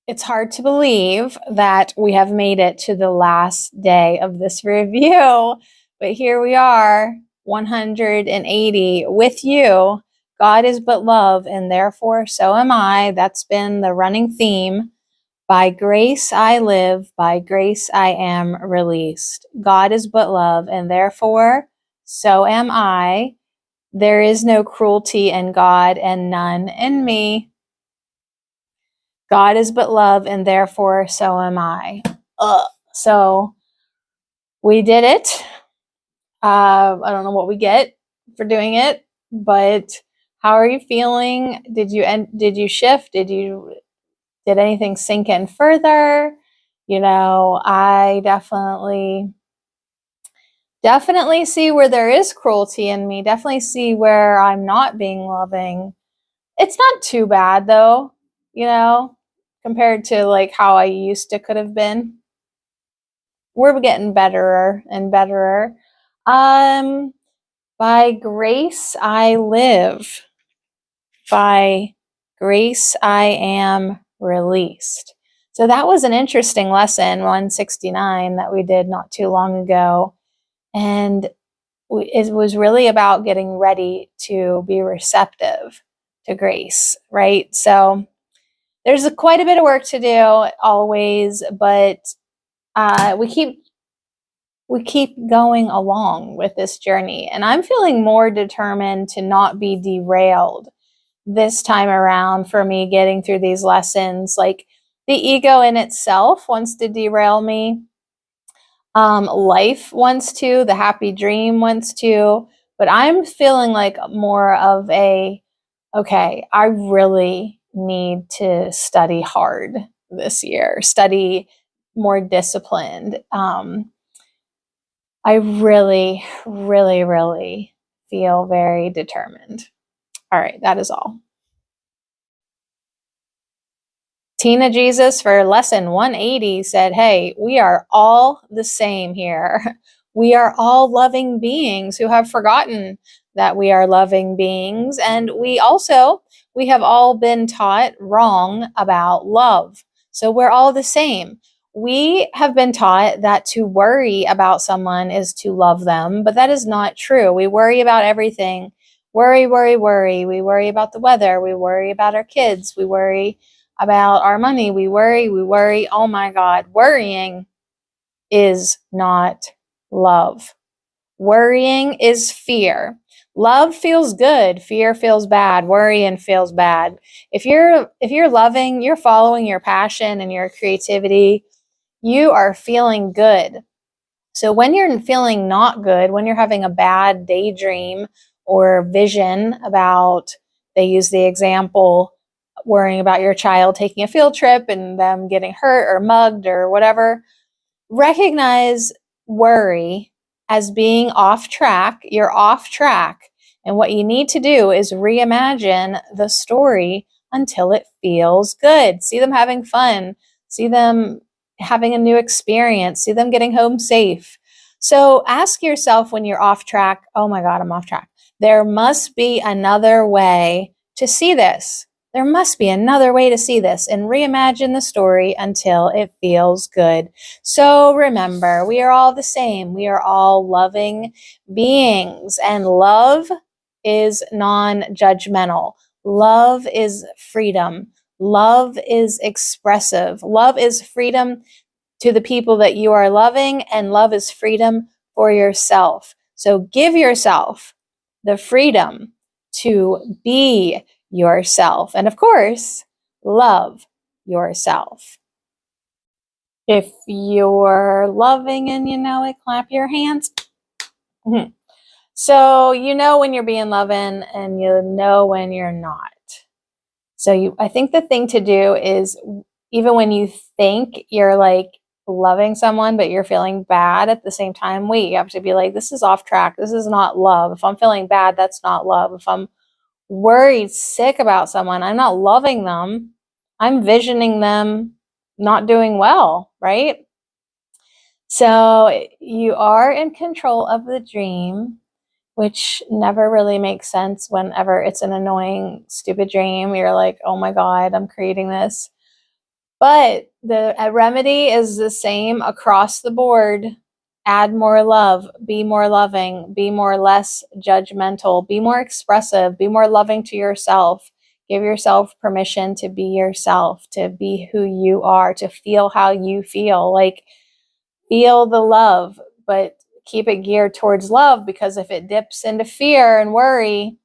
it's hard to believe that we have made it to the last day of this review, but here we are, 180 with you. God is but love, and therefore so am I. That's been the running theme. By grace I live, by grace I am released. God is but love, and therefore so am I. There is no cruelty in God and none in me. God is but love, and therefore so am I. So we did it. I don't know what we get for doing it, but how are you feeling? Did you shift? Did anything sink in further? I definitely see where there is cruelty in me. Definitely see where I'm not being loving. It's not too bad though, compared to like how I used to could have been. We're getting betterer and betterer. By grace I live. By grace I am released. So that was an interesting lesson, 169, that we did not too long ago. And it was really about getting ready to be receptive to grace, right? So there's quite a bit of work to do always, but we keep going along with this journey. And I'm feeling more determined to not be derailed this time around for me getting through these lessons. Like the ego in itself wants to derail me. Life wants to, the happy dream wants to, but I'm feeling like more of okay, I really need to study hard this year, study more disciplined. I really, really, really feel very determined. All right, that is all. Tina Jesus for lesson 180 said, hey, we are all the same here. We are all loving beings who have forgotten that we are loving beings. And we have all been taught wrong about love. So we're all the same. We have been taught that to worry about someone is to love them, but that is not true. We worry about everything. Worry, worry, worry. We worry about the weather. We worry about our kids. We worry about our money. We worry. Oh my God. Worrying is not love. Worrying is fear. Love feels good. Fear feels bad. Worrying feels bad. If you're loving, you're following your passion and your creativity, you are feeling good. So when you're feeling not good, when you're having a bad daydream or vision about, they use the example, worrying about your child taking a field trip and them getting hurt or mugged or whatever, recognize worry as being off track. You're off track. And what you need to do is reimagine the story until it feels good. See them having fun. See them having a new experience. See them getting home safe. So ask yourself when you're off track, oh my God, I'm off track. There must be another way to see this. There must be another way to see this, and reimagine the story until it feels good. So remember, we are all the same. We are all loving beings, and love is non-judgmental. Love is freedom. Love is expressive. Love is freedom to the people that you are loving, and love is freedom for yourself. So give yourself the freedom to be yourself. And of course, love yourself. If you're loving and you know it, clap your hands. So you know when you're being loving and you know when you're not. So I think the thing to do is, even when you think you're like loving someone, but you're feeling bad at the same time, wait, you have to be like, this is off track. This is not love. If I'm feeling bad, that's not love. If I'm worried sick about someone, I'm not loving them. I'm visioning them not doing well, right? So you are in control of the dream, which never really makes sense whenever it's an annoying, stupid dream. You're like, oh my God, I'm creating this. But the remedy is the same across the board. Add more love, be more loving, be more less judgmental, be more expressive, be more loving to yourself. Give yourself permission to be yourself, to be who you are, to feel how you feel. Like, feel the love, but keep it geared towards love, because if it dips into fear and worry,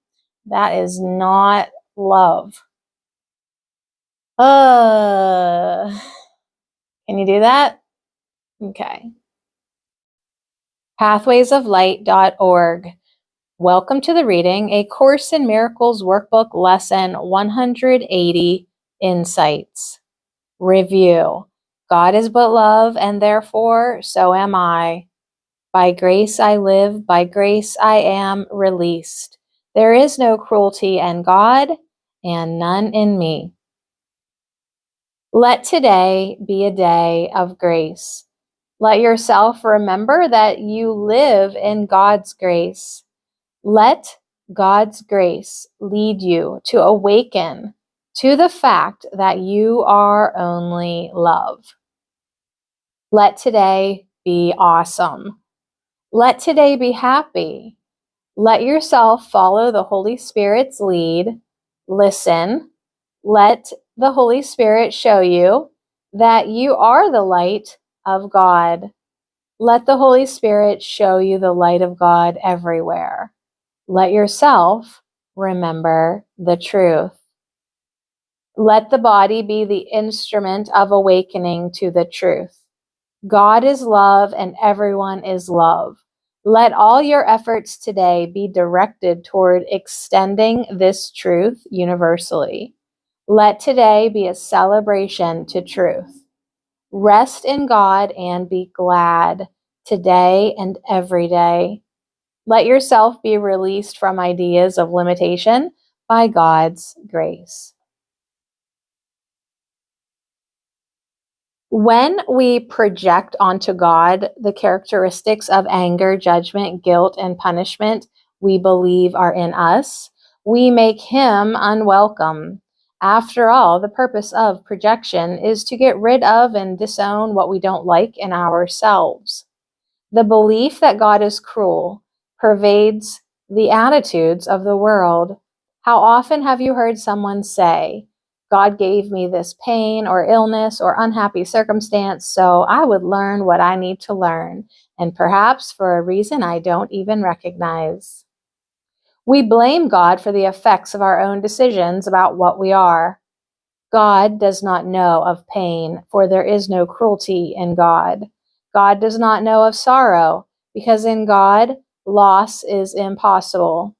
that is not love. Can you do that? Okay. Pathwaysoflight.org. Welcome to the reading, A Course in Miracles Workbook Lesson 180, Insights. Review. God is but love, and therefore so am I. By grace I live, by grace I am released. There is no cruelty in God, and none in me. Let today be a day of grace. Let yourself remember that you live in God's grace. Let God's grace lead you to awaken to the fact that you are only love. Let today be awesome. Let today be happy. Let yourself follow the Holy Spirit's lead. Listen. Let the Holy Spirit show you that you are the light of God. Let the Holy Spirit show you the light of God everywhere. Let yourself remember the truth. Let the body be the instrument of awakening to the truth. God is love and everyone is love. Let all your efforts today be directed toward extending this truth universally. Let today be a celebration to truth. Rest in God and be glad today and every day. Let yourself be released from ideas of limitation by God's grace. When we project onto God the characteristics of anger, judgment, guilt, and punishment we believe are in us, we make Him unwelcome. After all, the purpose of projection is to get rid of and disown what we don't like in ourselves. The belief that God is cruel pervades the attitudes of the world. How often have you heard someone say, God gave me this pain or illness or unhappy circumstance so I would learn what I need to learn, and perhaps for a reason I don't even recognize. We blame God for the effects of our own decisions about what we are. God does not know of pain, for there is no cruelty in God. God does not know of sorrow, because in God, loss is impossible.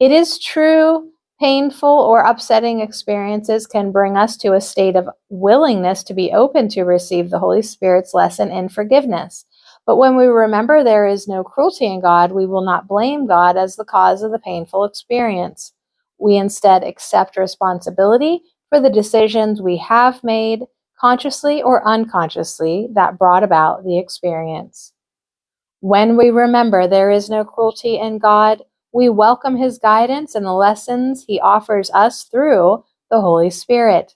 It is true, painful or upsetting experiences can bring us to a state of willingness to be open to receive the Holy Spirit's lesson in forgiveness. But when we remember there is no cruelty in God, we will not blame God as the cause of the painful experience. We instead accept responsibility for the decisions we have made, consciously or unconsciously, that brought about the experience. When we remember there is no cruelty in God, we welcome His guidance and the lessons He offers us through the Holy Spirit.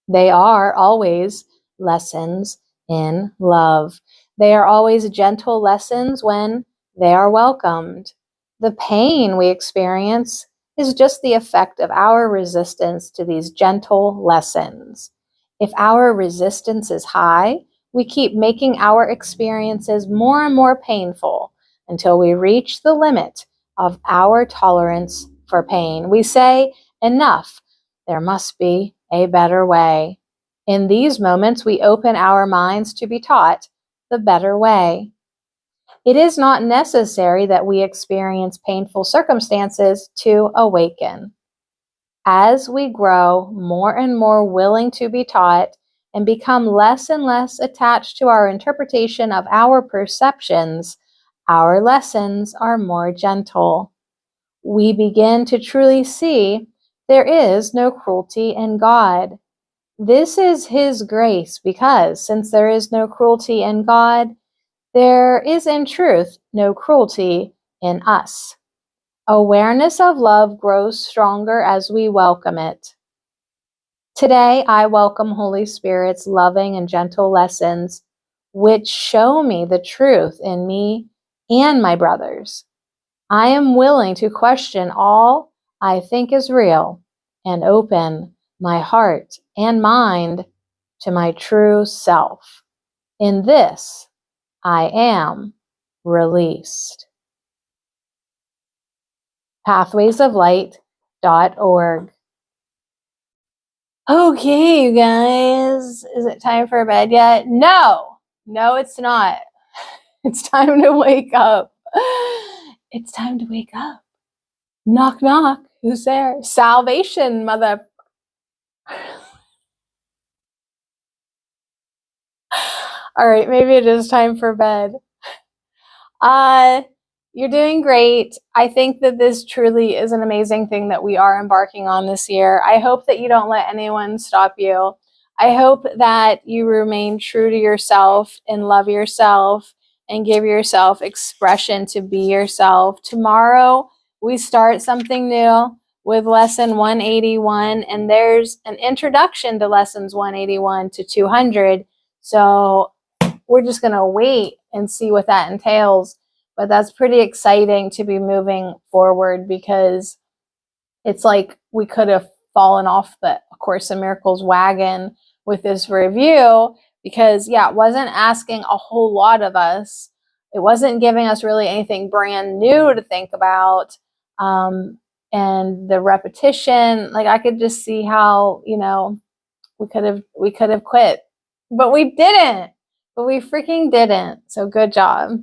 They are always lessons in love. They are always gentle lessons when they are welcomed. The pain we experience is just the effect of our resistance to these gentle lessons. If our resistance is high, we keep making our experiences more and more painful until we reach the limit of our tolerance for pain. We say, enough, there must be a better way. In these moments, we open our minds to be taught the better way. It is not necessary that we experience painful circumstances to awaken. As we grow more and more willing to be taught and become less and less attached to our interpretation of our perceptions, our lessons are more gentle. We begin to truly see there is no cruelty in God. This is His grace because, since there is no cruelty in God, there is in truth no cruelty in us. Awareness of love grows stronger as we welcome it. Today, I welcome Holy Spirit's loving and gentle lessons, which show me the truth in me and my brothers. I am willing to question all I think is real and open my heart and mind to my true self. In this, I am released. Pathwaysoflight.org. Okay, you guys, is it time for bed yet? No, it's not. It's time to wake up. It's time to wake up. Knock, knock. Who's there? Salvation, mother. All right, maybe it is time for bed. You're doing great. I think that this truly is an amazing thing that we are embarking on this year. I hope that you don't let anyone stop you. I hope that you remain true to yourself and love yourself and give yourself expression to be yourself. Tomorrow, we start something new with lesson 181, and there's an introduction to lessons 181 to 200. So we're just going to wait and see what that entails. But that's pretty exciting to be moving forward, because it's like we could have fallen off the Course in Miracles wagon with this review, because it wasn't asking a whole lot of us. It wasn't giving us really anything brand new to think about. And the repetition, like, I could just see how, we could have quit, but we didn't. But we freaking didn't. So good job.